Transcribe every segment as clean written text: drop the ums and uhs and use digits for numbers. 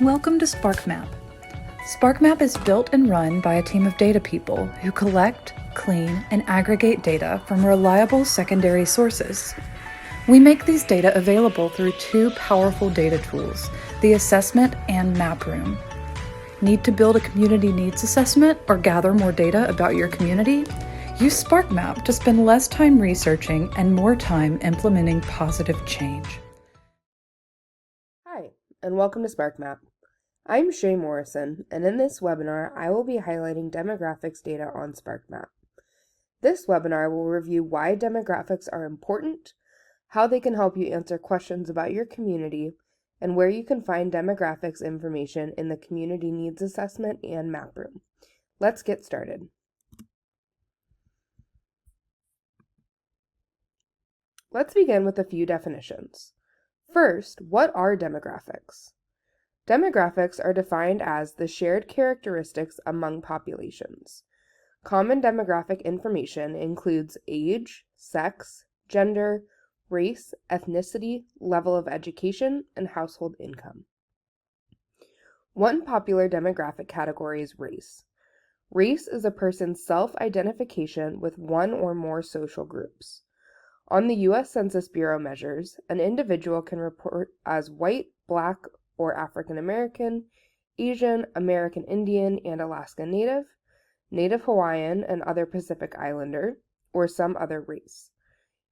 Welcome to SparkMap. SparkMap is built and run by a team of data people who collect, clean, and aggregate data from reliable secondary sources. We make these data available through two powerful data tools, the Assessment and Map Room. Need to build a community needs assessment or gather more data about your community? Use SparkMap to spend less time researching and more time implementing positive change. Hi, and welcome to SparkMap. I'm Shay Morrison, and in this webinar, I will be highlighting demographics data on SparkMap. This webinar will review why demographics are important, how they can help you answer questions about your community, and where you can find demographics information in the Community Needs Assessment and Map Room. Let's get started. Let's begin with a few definitions. First, what are demographics? Demographics are defined as the shared characteristics among populations. Common demographic information includes age, sex, gender, race, ethnicity, level of education, and household income. One popular demographic category is race. Race is a person's self-identification with one or more social groups. On the U.S. Census Bureau measures, an individual can report as white, black, or African American, Asian, American Indian, and Alaska Native, Native Hawaiian and other Pacific Islander, or some other race.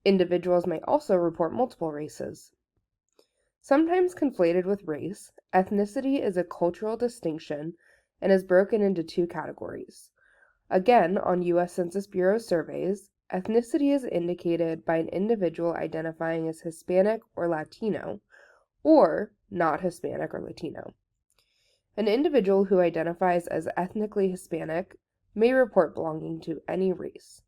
Individuals may also report multiple races. Sometimes conflated with race, ethnicity is a cultural distinction and is broken into two categories. Again, on U.S. Census Bureau surveys, ethnicity is indicated by an individual identifying as Hispanic or Latino, or not Hispanic or Latino. An individual who identifies as ethnically Hispanic may report belonging to any race.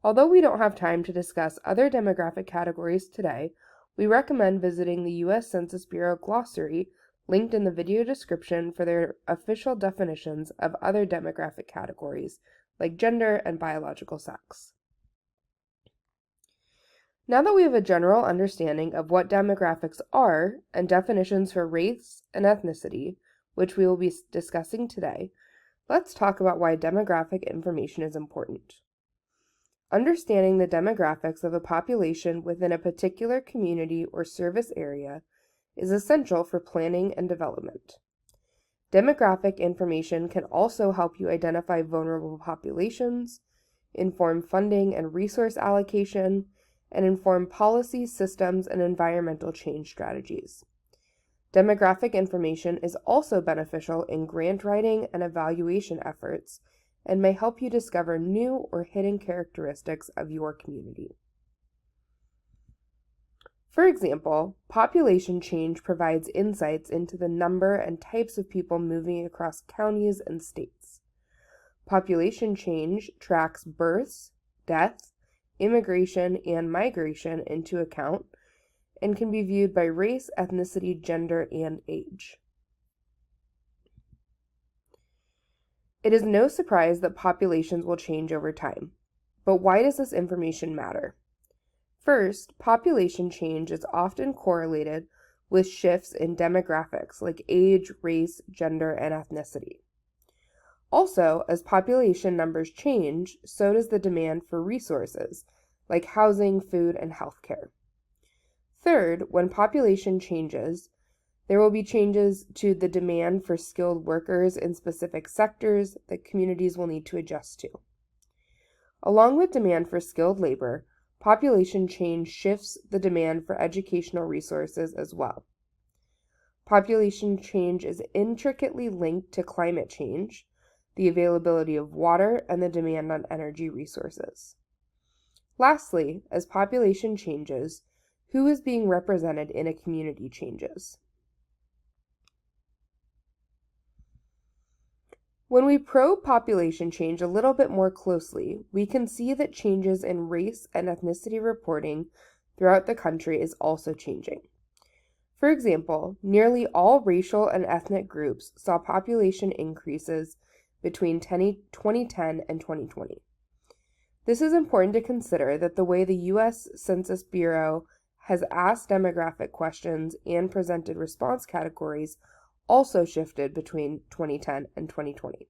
Although we don't have time to discuss other demographic categories today, we recommend visiting the U.S. Census Bureau glossary linked in the video description for their official definitions of other demographic categories like gender and biological sex. Now that we have a general understanding of what demographics are and definitions for race and ethnicity, which we will be discussing today, let's talk about why demographic information is important. Understanding the demographics of a population within a particular community or service area is essential for planning and development. Demographic information can also help you identify vulnerable populations, inform funding and resource allocation, and inform policy, systems, and environmental change strategies. Demographic information is also beneficial in grant writing and evaluation efforts and may help you discover new or hidden characteristics of your community. For example, population change provides insights into the number and types of people moving across counties and states. Population change tracks births, deaths, immigration, and migration into account and can be viewed by race, ethnicity, gender, and age. It is no surprise that populations will change over time. But why does this information matter? First, population change is often correlated with shifts in demographics like age, race, gender, and ethnicity. Also, as population numbers change, so does the demand for resources, like housing, food, and healthcare. Third, when population changes, there will be changes to the demand for skilled workers in specific sectors that communities will need to adjust to. Along with demand for skilled labor, population change shifts the demand for educational resources as well. Population change is intricately linked to climate change, the availability of water, and the demand on energy resources. Lastly, as population changes, who is being represented in a community changes. When we probe population change a little bit more closely, we can see that changes in race and ethnicity reporting throughout the country is also changing. For example, nearly all racial and ethnic groups saw population increases between 2010 and 2020. This is important to consider that the way the U.S. Census Bureau has asked demographic questions and presented response categories also shifted between 2010 and 2020.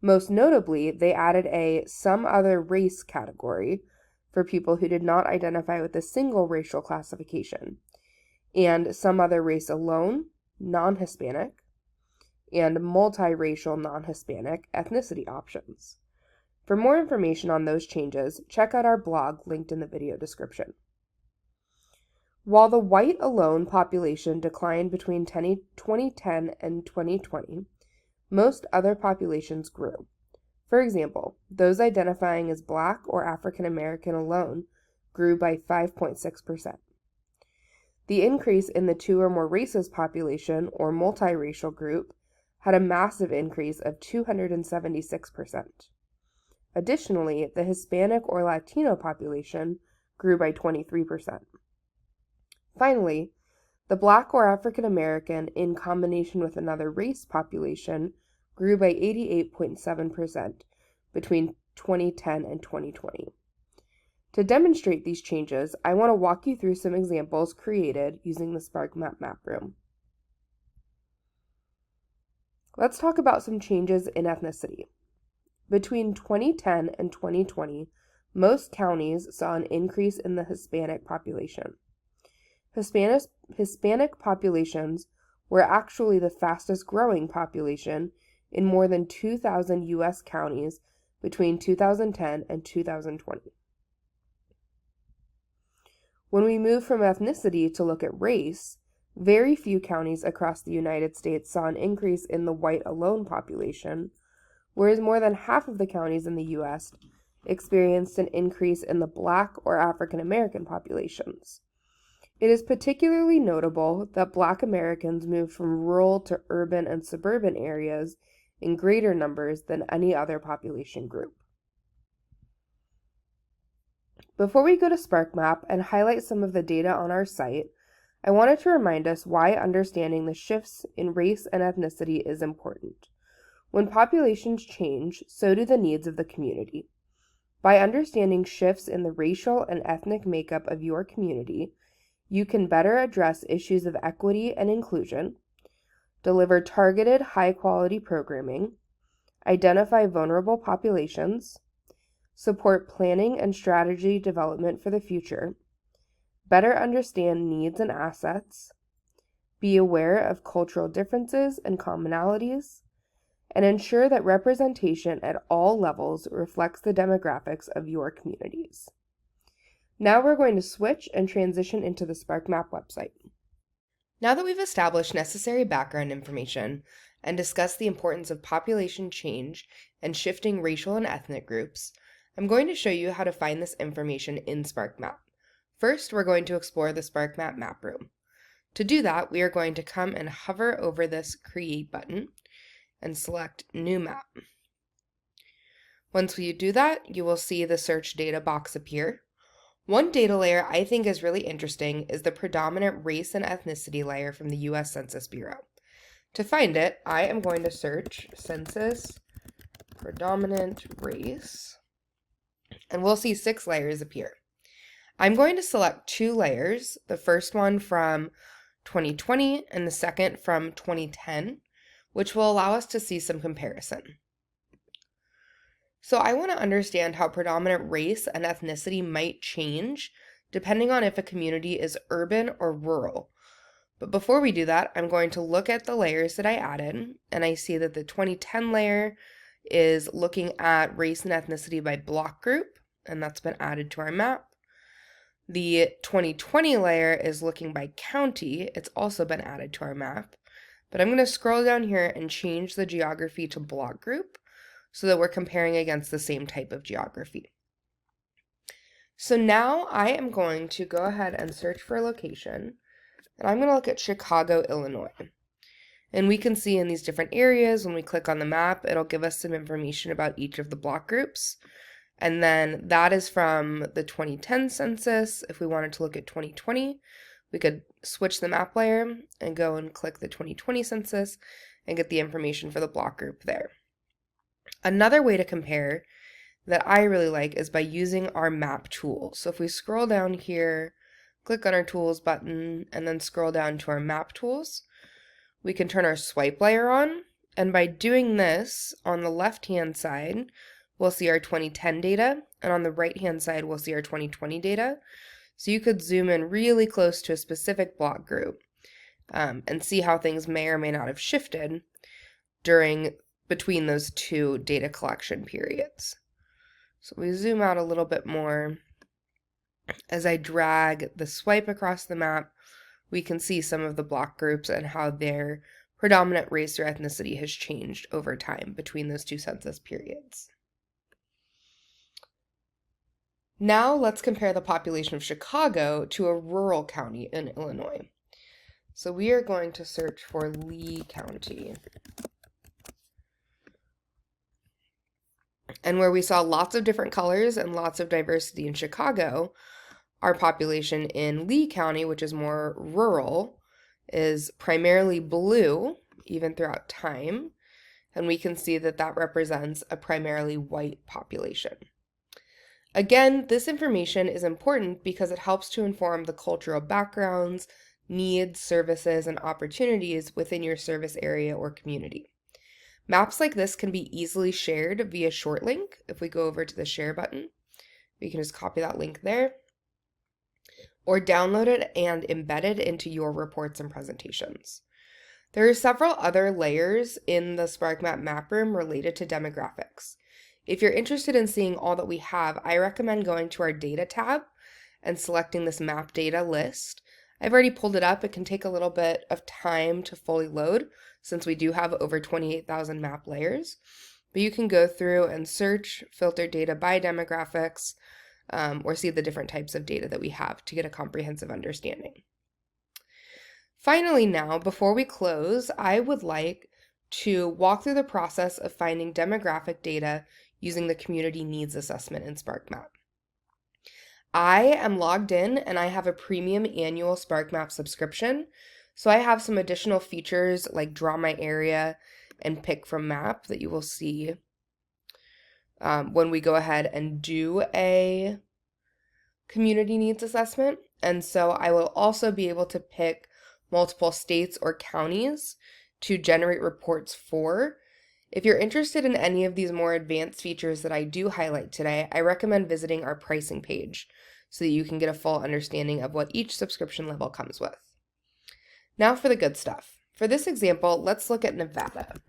Most notably, they added a some other race category for people who did not identify with a single racial classification, and some other race alone, non-Hispanic, and multiracial non-Hispanic ethnicity options. For more information on those changes, check out our blog linked in the video description. While the white alone population declined between 2010 and 2020, most other populations grew. For example, those identifying as Black or African American alone grew by 5.6%. The increase in the two or more races population, or multiracial group, had a massive increase of 276%. Additionally, the Hispanic or Latino population grew by 23%. Finally, the Black or African American in combination with another race population grew by 88.7% between 2010 and 2020. To demonstrate these changes, I want to walk you through some examples created using the SparkMap map room. Let's talk about some changes in ethnicity. Between 2010 and 2020, most counties saw an increase in the Hispanic population. Hispanic populations were actually the fastest growing population in more than 2,000 U.S. counties between 2010 and 2020. When we move from ethnicity to look at race, very few counties across the United States saw an increase in the white alone population, whereas more than half of the counties in the U.S. experienced an increase in the Black or African American populations. It is particularly notable that Black Americans moved from rural to urban and suburban areas in greater numbers than any other population group. Before we go to SparkMap and highlight some of the data on our site, I wanted to remind us why understanding the shifts in race and ethnicity is important. When populations change, so do the needs of the community. By understanding shifts in the racial and ethnic makeup of your community, you can better address issues of equity and inclusion, deliver targeted, high-quality programming, identify vulnerable populations, support planning and strategy development for the future, better understand needs and assets, be aware of cultural differences and commonalities, and ensure that representation at all levels reflects the demographics of your communities. Now we're going to switch and transition into the SparkMap website. Now that we've established necessary background information and discussed the importance of population change and shifting racial and ethnic groups, I'm going to show you how to find this information in SparkMap. First, we're going to explore the SparkMap map room. To do that, we are going to come and hover over this Create button and select New Map. Once you do that, you will see the Search Data box appear. One data layer I think is really interesting is the predominant race and ethnicity layer from the U.S. Census Bureau. To find it, I am going to search Census Predominant Race, and we'll see 6 layers appear. I'm going to select 2 layers, the first one from 2020 and the second from 2010, which will allow us to see some comparison. So I want to understand how predominant race and ethnicity might change depending on if a community is urban or rural. But before we do that, I'm going to look at the layers that I added, and I see that the 2010 layer is looking at race and ethnicity by block group, and that's been added to our map. The 2020 layer is looking by county. It's also been added to our map. But I'm going to scroll down here and change the geography to block group so that we're comparing against the same type of geography. So now I am going to go ahead and search for a location, and I'm going to look at Chicago, Illinois. And we can see in these different areas, when we click on the map, it'll give us some information about each of the block groups. And then that is from the 2010 census. If we wanted to look at 2020, we could switch the map layer and go and click the 2020 census and get the information for the block group there. Another way to compare that I really like is by using our map tool. So if we scroll down here, click on our tools button, and then scroll down to our map tools, we can turn our swipe layer on, and by doing this, on the left-hand side, we'll see our 2010 data, and on the right-hand side, we'll see our 2020 data. So you could zoom in really close to a specific block group and see how things may or may not have shifted between those two data collection periods. So we zoom out a little bit more. As I drag the swipe across the map, we can see some of the block groups and how their predominant race or ethnicity has changed over time between those two census periods. Now let's compare the population of Chicago to a rural county in Illinois. So we are going to search for Lee County. And where we saw lots of different colors and lots of diversity in Chicago, our population in Lee County, which is more rural, is primarily blue, even throughout time. And we can see that that represents a primarily white population. Again, this information is important because it helps to inform the cultural backgrounds, needs, services, and opportunities within your service area or community. Maps like this can be easily shared via short link. If we go over to the share button, we can just copy that link there, or download it and embed it into your reports and presentations. There are several other layers in the SparkMap map room related to demographics. If you're interested in seeing all that we have, I recommend going to our data tab and selecting this map data list. I've already pulled it up. It can take a little bit of time to fully load since we do have over 28,000 map layers. But you can go through and search, filter data by demographics, or see the different types of data that we have to get a comprehensive understanding. Finally now, before we close, I would like to walk through the process of finding demographic data using the Community Needs Assessment in SparkMap. I am logged in and I have a premium annual SparkMap subscription, so I have some additional features like Draw My Area and Pick from Map that you will see when we go ahead and do a community needs assessment. And so I will also be able to pick multiple states or counties to generate reports for. If you're interested in any of these more advanced features that I do highlight today, I recommend visiting our pricing page so that you can get a full understanding of what each subscription level comes with. Now for the good stuff. For this example, let's look at Nevada.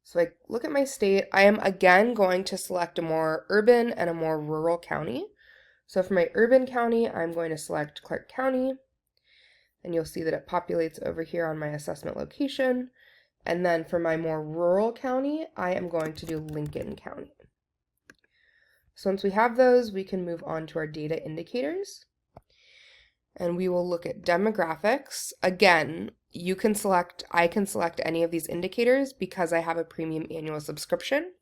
So I look at my state. I am again going to select a more urban and a more rural county. So for my urban county, I'm going to select Clark County, and you'll see that it populates over here on my assessment location. And then for my more rural county, I am going to do Lincoln County. So once we have those, we can move on to our data indicators. And we will look at demographics. Again, I can select any of these indicators because I have a premium annual subscription.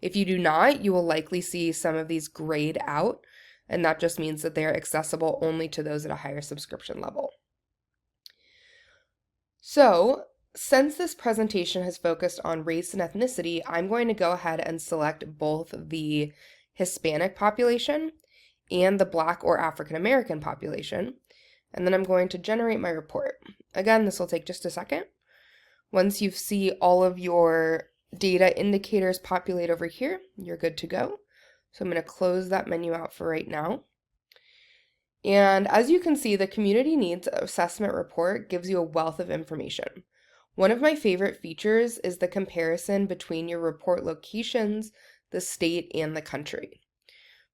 If you do not, you will likely see some of these grayed out, and that just means that they are accessible only to those at a higher subscription level. So, since this presentation has focused on race and ethnicity, I'm going to go ahead and select both the Hispanic population and the Black or African American population, and then I'm going to generate my report. Again, this will take just a second. Once you see all of your data indicators populate over here, you're good to go. So I'm going to close that menu out for right now. And as you can see, the Community Needs Assessment Report gives you a wealth of information. One of my favorite features is the comparison between your report locations, the state, and the country.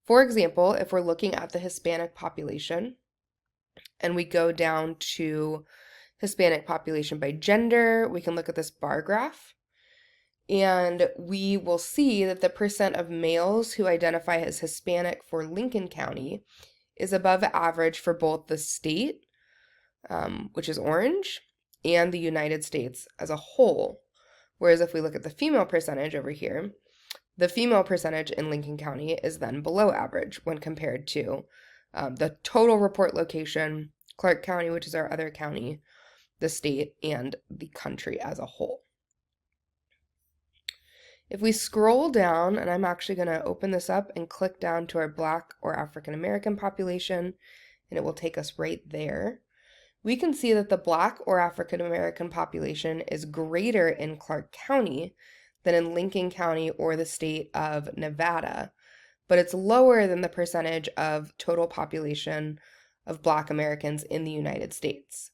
For example, if we're looking at the Hispanic population, and we go down to Hispanic population by gender, we can look at this bar graph, and we will see that the percent of males who identify as Hispanic for Lincoln County is above average for both the state, which is orange, and the United States as a whole. Whereas if we look at the female percentage over here, the female percentage in Lincoln County is then below average when compared to the total report location, Clark County, which is our other county, the state, and the country as a whole. If we scroll down, and I'm actually going to open this up and click down to our Black or African American population, and it will take us right there. we can see that the Black or African American population is greater in Clark County than in Lincoln County or the state of Nevada, but it's lower than the percentage of total population of Black Americans in the United States.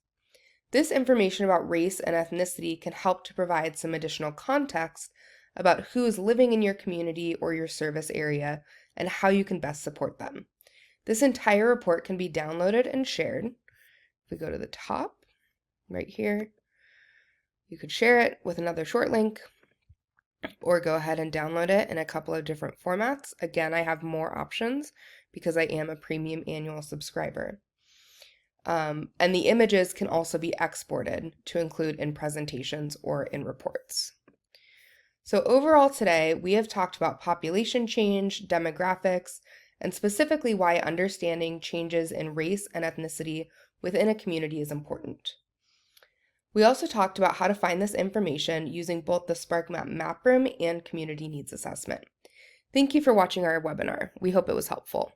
This information about race and ethnicity can help to provide some additional context about who is living in your community or your service area and how you can best support them. This entire report can be downloaded and shared. If we go to the top, right here, you could share it with another short link or go ahead and download it in a couple of different formats. Again, I have more options because I am a premium annual subscriber. And the images can also be exported to include in presentations or in reports. So overall today, we have talked about population change, demographics, and specifically why understanding changes in race and ethnicity within a community is important. We also talked about how to find this information using both the SparkMap Map Room and Community Needs Assessment. Thank you for watching our webinar. We hope it was helpful.